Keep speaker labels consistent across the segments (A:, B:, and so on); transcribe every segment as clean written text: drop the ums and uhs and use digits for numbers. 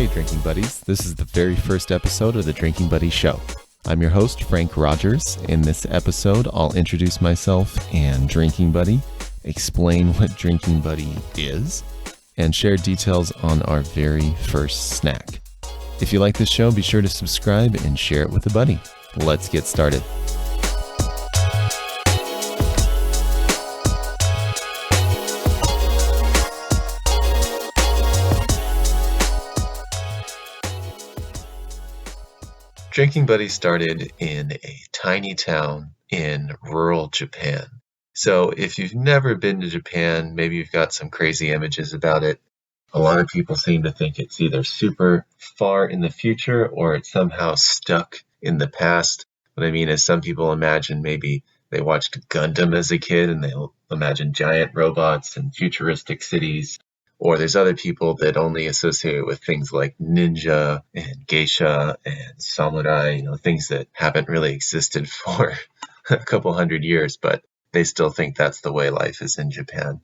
A: Hey, Drinking Buddies. This is the very first episode of the Drinking Buddy Show. I'm your host, Frank Rodgers. In this episode, I'll introduce myself and Drinking Buddy, explain what Drinking Buddy is, and share details on our very first snack. If you like this show, be sure to subscribe and share it with a buddy. Let's get started. Drinking Buddy started in a tiny town in rural Japan. So if you've never been to Japan, maybe you've got some crazy images about it. A lot of people seem to think it's either super far in the future or it's somehow stuck in the past. What I mean is some people imagine maybe they watched Gundam as a kid and they'll imagine giant robots and futuristic cities. Or there's other people that only associate it with things like ninja and geisha and samurai, things that haven't really existed for a couple hundred years, but they still think that's the way life is in Japan.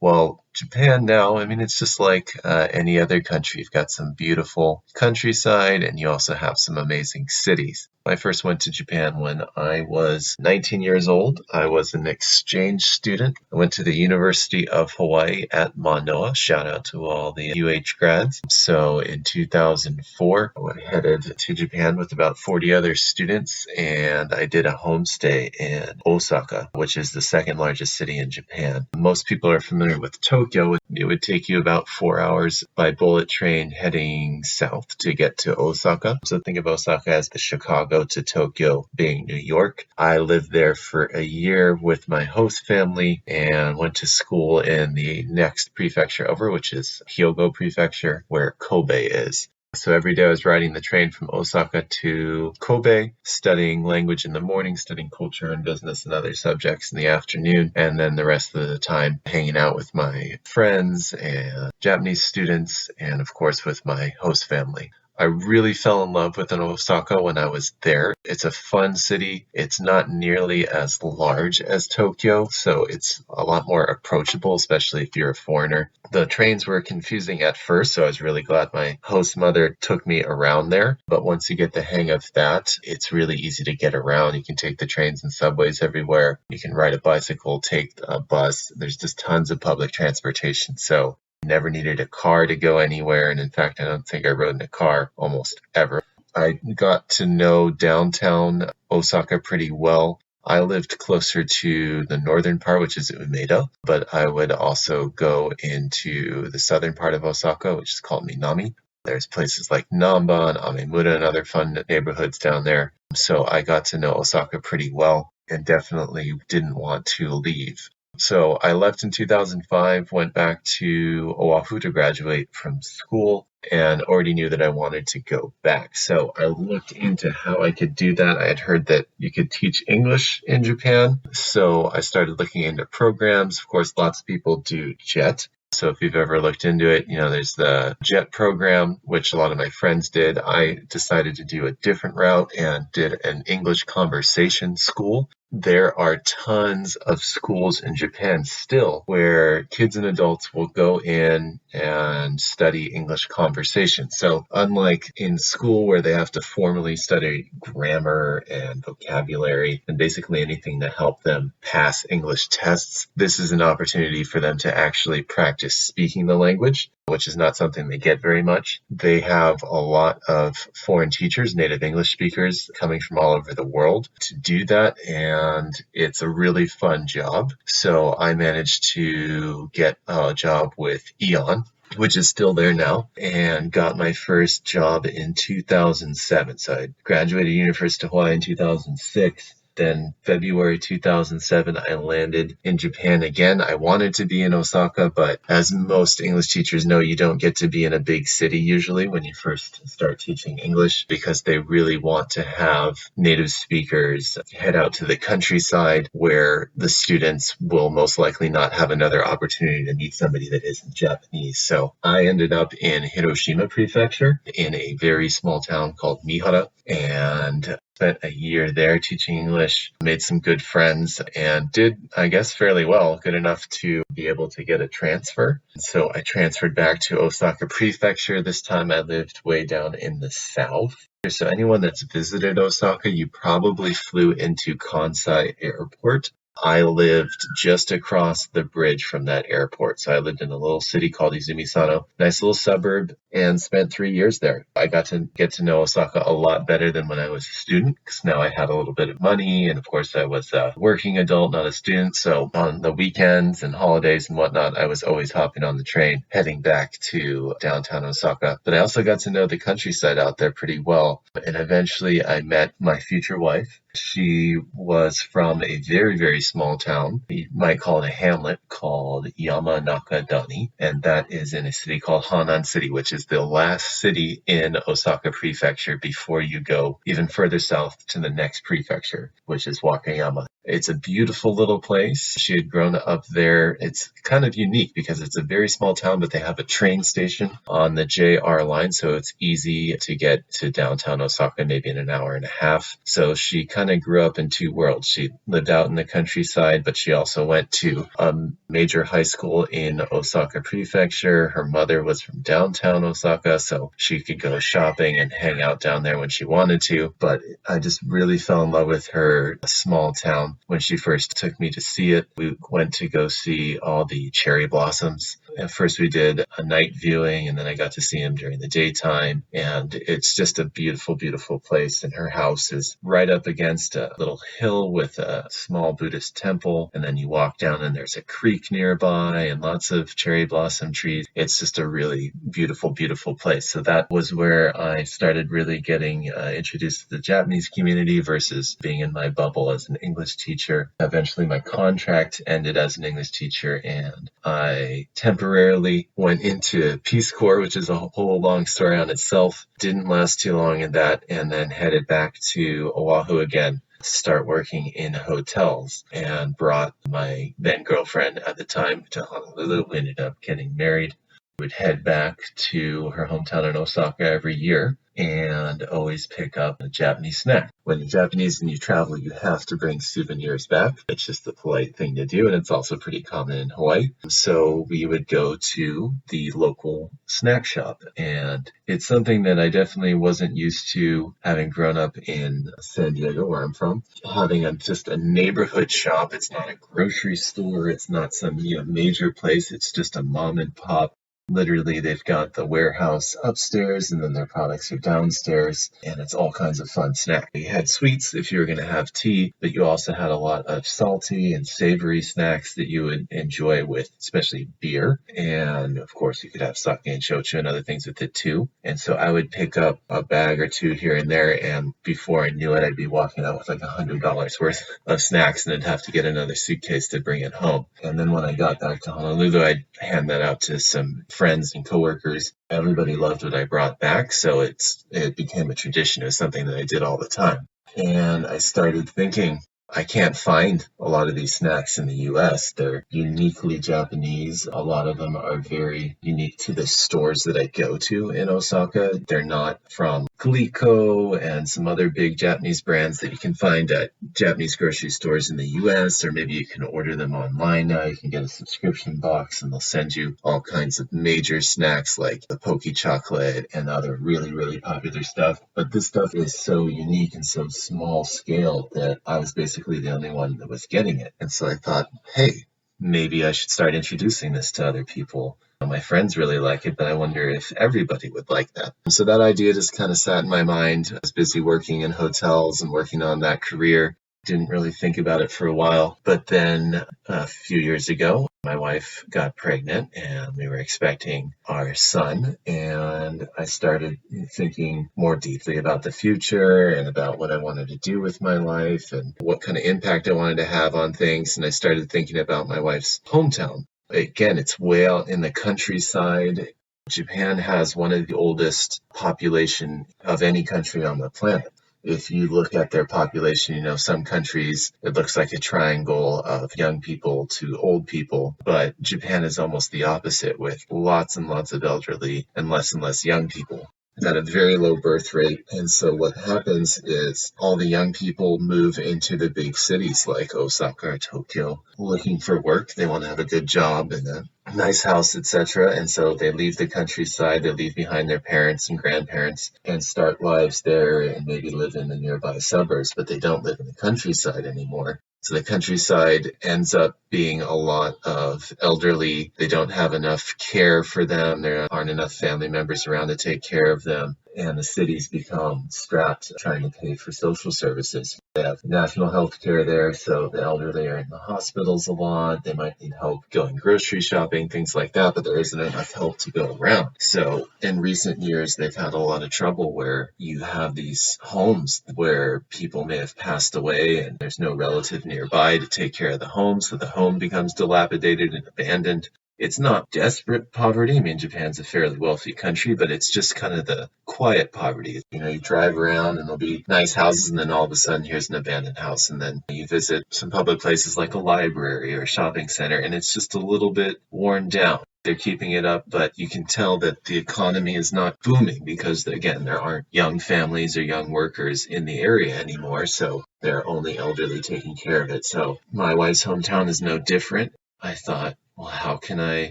A: Well, Japan now, it's just like any other country. You've got some beautiful countryside and you also have some amazing cities. I first went to Japan when I was 19 years old. I was an exchange student. I went to the University of Hawaii at Manoa. Shout out to all the UH grads. So in 2004, I headed to Japan with about 40 other students, and I did a homestay in Osaka, which is the second largest city in Japan. Most people are familiar with Tokyo. It would take you about 4 hours by bullet train heading south to get to Osaka. So think of Osaka as the Chicago to Tokyo being New York. I lived there for a year with my host family and went to school in the next prefecture over, which is Hyogo Prefecture, where Kobe is. So every day I was riding the train from Osaka to Kobe, studying language in the morning, studying culture and business and other subjects in the afternoon, and then the rest of the time hanging out with my friends and Japanese students, and of course with my host family. I really fell in love with Osaka when I was there. It's a fun city. It's not nearly as large as Tokyo, so it's a lot more approachable, especially if you're a foreigner. The trains were confusing at first, so I was really glad my host mother took me around there. But once you get the hang of that, it's really easy to get around. You can take the trains and subways everywhere. You can ride a bicycle, take a bus. There's just tons of public transportation. So never needed a car to go anywhere, and in fact, I don't think I rode in a car almost ever. I got to know downtown Osaka pretty well. I lived closer to the northern part, which is Umeda, but I would also go into the southern part of Osaka, which is called Minami. There's places like Namba and Amemura and other fun neighborhoods down there. So I got to know Osaka pretty well and definitely didn't want to leave. So I left in 2005, went back to Oahu to graduate from school, and already knew that I wanted to go back. So I looked into how I could do that. I had heard that you could teach English in Japan. So I started looking into programs. Of course, lots of people do JET. So if you've ever looked into it, there's the JET program, which a lot of my friends did. I decided to do a different route and did an English conversation school. There are tons of schools in Japan still where kids and adults will go in and study English conversation. So unlike in school where they have to formally study grammar and vocabulary and basically anything to help them pass English tests, this is an opportunity for them to actually practice speaking the language, which is not something they get very much. They have a lot of foreign teachers, native English speakers coming from all over the world to do that, and it's a really fun job. So I managed to get a job with Eon, which is still there now, and got my first job in 2007. So I graduated University of Hawaii in 2006. Then February 2007, I landed in Japan again. I wanted to be in Osaka, but as most English teachers know, you don't get to be in a big city usually when you first start teaching English because they really want to have native speakers head out to the countryside where the students will most likely not have another opportunity to meet somebody that isn't Japanese. So I ended up in Hiroshima Prefecture in a very small town called Mihara, and Spent a year there teaching English, made some good friends, and did, I guess, fairly well, good enough to be able to get a transfer. So I transferred back to Osaka Prefecture. This time I lived way down in the south. So anyone that's visited Osaka, you probably flew into Kansai Airport. I lived just across the bridge from that airport. So I lived in a little city called Izumisano, nice little suburb, and spent 3 years there. I got to get to know Osaka a lot better than when I was a student, because now I had a little bit of money. And of course, I was a working adult, not a student. So on the weekends and holidays and whatnot, I was always hopping on the train, heading back to downtown Osaka. But I also got to know the countryside out there pretty well. And eventually I met my future wife. She was from a very, very small town. You might call it a hamlet called Yamanakadani. And that is in a city called Hanan City, which is the last city in Osaka Prefecture before you go even further south to the next prefecture, which is Wakayama. It's a beautiful little place. She had grown up there. It's kind of unique because it's a very small town, but they have a train station on the JR line, so it's easy to get to downtown Osaka maybe in an hour and a half. So she kind of grew up in two worlds. She lived out in the countryside, but she also went to a major high school in Osaka Prefecture. Her mother was from downtown Osaka, so she could go shopping and hang out down there when she wanted to. But I just really fell in love with her small town. When she first took me to see it, we went to go see all the cherry blossoms. At first we did a night viewing, and then I got to see them during the daytime. And it's just a beautiful, beautiful place. And her house is right up against a little hill with a small Buddhist temple. And then you walk down and there's a creek nearby and lots of cherry blossom trees. It's just a really beautiful, beautiful place. So that was where I started really getting introduced to the Japanese community versus being in my bubble as an English teacher. Eventually my contract ended as an English teacher, and I temporarily went into Peace Corps, which is a whole long story on itself. Didn't last too long in that, and then headed back to Oahu again, start working in hotels, and brought my then girlfriend at the time to Honolulu. We ended up getting married. We'd head back to her hometown in Osaka every year and always pick up a Japanese snack. When you're Japanese and you travel, you have to bring souvenirs back. It's just the polite thing to do, and it's also pretty common in Hawaii. So we would go to the local snack shop, and it's something that I definitely wasn't used to, having grown up in San Diego, where I'm from. Having just a neighborhood shop. It's not a grocery store. It's not some major place. It's just a mom and pop. Literally, they've got the warehouse upstairs, and then their products are downstairs, and it's all kinds of fun snacks. You had sweets if you were going to have tea, but you also had a lot of salty and savory snacks that you would enjoy with, especially beer. And of course, you could have sake and shochu and other things with it too. And so I would pick up a bag or two here and there, and before I knew it, I'd be walking out with like $100 worth of snacks, and I'd have to get another suitcase to bring it home. And then when I got back to Honolulu, I'd hand that out to some friends and coworkers. Everybody loved what I brought back, so it became a tradition. It was something that I did all the time. And I started thinking, I can't find a lot of these snacks in the US. They're uniquely Japanese. A lot of them are very unique to the stores that I go to in Osaka. They're not from Glico and some other big Japanese brands that you can find at Japanese grocery stores in the US, or maybe you can order them online now. You can get a subscription box and they'll send you all kinds of major snacks like the Poke Chocolate and other really, really popular stuff. But this stuff is so unique and so small scale that I was basically the only one that was getting it. And so I thought, hey, maybe I should start introducing this to other people. My friends really like it, but I wonder if everybody would like that. So that idea just kind of sat in my mind. I was busy working in hotels and working on that career. Didn't really think about it for a while. But then a few years ago, my wife got pregnant and we were expecting our son. And I started thinking more deeply about the future and about what I wanted to do with my life and what kind of impact I wanted to have on things. And I started thinking about my wife's hometown. Again, it's way out in the countryside. Japan has one of the oldest population of any country on the planet. If you look at their population, some countries, it looks like a triangle of young people to old people, but Japan is almost the opposite, with lots and lots of elderly and less young people. at a very low birth rate. And so what happens is all the young people move into the big cities like Osaka or Tokyo looking for work. They want to have a good job and a nice house, etc. And so they leave the countryside, they leave behind their parents and grandparents and start lives there and maybe live in the nearby suburbs, but they don't live in the countryside anymore. So the countryside ends up being a lot of elderly. They don't have enough care for them. There aren't enough family members around to take care of them. And the cities become strapped trying to pay for social services. They have national health care there, so the elderly are in the hospitals a lot. They might need help going grocery shopping, things like that, but there isn't enough help to go around. So in recent years, they've had a lot of trouble where you have these homes where people may have passed away and there's no relative nearby to take care of the home, so the home becomes dilapidated and abandoned. It's not desperate poverty. I mean, Japan's a fairly wealthy country, but it's just kind of the quiet poverty. You know, you drive around and there'll be nice houses, and then all of a sudden here's an abandoned house. And then you visit some public places like a library or a shopping center, and it's just a little bit worn down. They're keeping it up, but you can tell that the economy is not booming because, again, there aren't young families or young workers in the area anymore, so they're only elderly taking care of it. So my wife's hometown is no different. I thought, well, how can I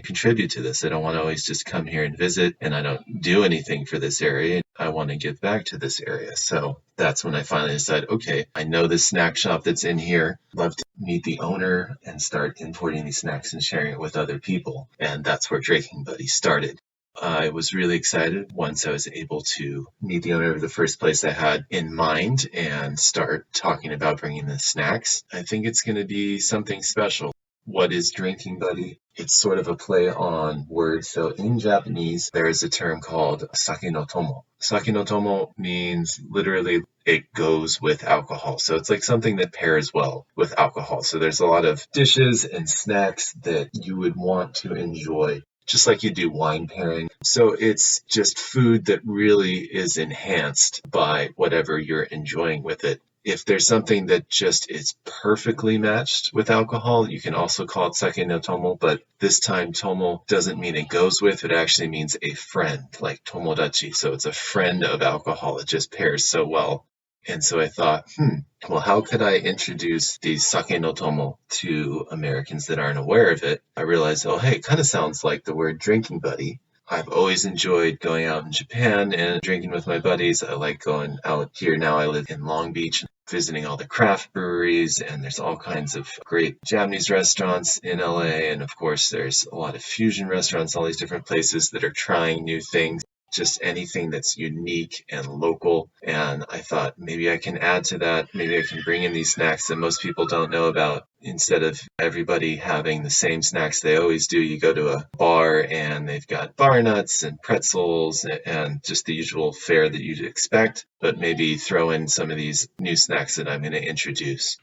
A: contribute to this? I don't want to always just come here and visit, and I don't do anything for this area. I want to give back to this area. So that's when I finally decided, okay, I know this snack shop that's in here. I'd love to meet the owner and start importing these snacks and sharing it with other people. And that's where Drinking Buddy started. I was really excited once I was able to meet the owner of the first place I had in mind and start talking about bringing the snacks. I think it's going to be something special. What is Drinking Buddy? It's sort of a play on words. So in Japanese, there is a term called sake no tomo. Sake no tomo means literally it goes with alcohol. So it's like something that pairs well with alcohol. So there's a lot of dishes and snacks that you would want to enjoy, just like you do wine pairing. So it's just food that really is enhanced by whatever you're enjoying with it. If there's something that just is perfectly matched with alcohol, you can also call it sake no tomo, but this time tomo doesn't mean it goes with, it actually means a friend, like tomodachi. So it's a friend of alcohol. It just pairs so well. And so I thought, well, how could I introduce the sake no tomo to Americans that aren't aware of it? I realized, oh, hey, it kind of sounds like the word drinking buddy. I've always enjoyed going out in Japan and drinking with my buddies. I like going out here. Now I live in Long Beach, visiting all the craft breweries, and there's all kinds of great Japanese restaurants in LA. And of course, there's a lot of fusion restaurants, all these different places that are trying new things. Just anything that's unique and local. And I thought maybe I can add to that. Maybe I can bring in these snacks that most people don't know about. Instead of everybody having the same snacks they always do, you go to a bar and they've got bar nuts and pretzels and just the usual fare that you'd expect, but maybe throw in some of these new snacks that I'm going to introduce.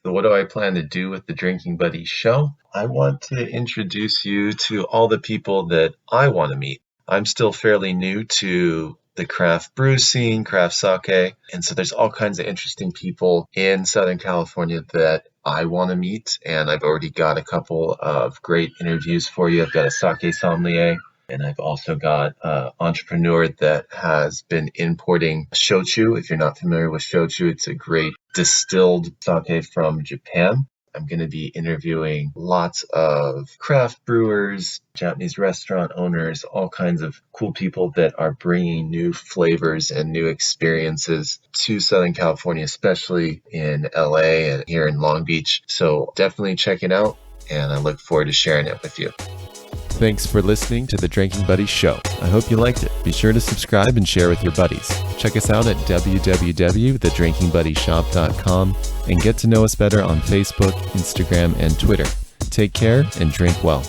A: So what do I plan to do with the Drinking Buddy show? I want to introduce you to all the people that I want to meet. I'm still fairly new to the craft brew scene, craft sake, and so there's all kinds of interesting people in Southern California that I want to meet, and I've already got a couple of great interviews for you. I've got a sake sommelier, and I've also got an entrepreneur that has been importing shochu. If you're not familiar with shochu, it's a great distilled sake from Japan. I'm going to be interviewing lots of craft brewers, Japanese restaurant owners, all kinds of cool people that are bringing new flavors and new experiences to Southern California, especially in LA and here in Long Beach. So definitely check it out, and I look forward to sharing it with you.
B: Thanks for listening to the Drinking Buddies show. I hope you liked it. Be sure to subscribe and share with your buddies. Check us out at www.thedrinkingbuddyshop.com and get to know us better on Facebook, Instagram, and Twitter. Take care and drink well.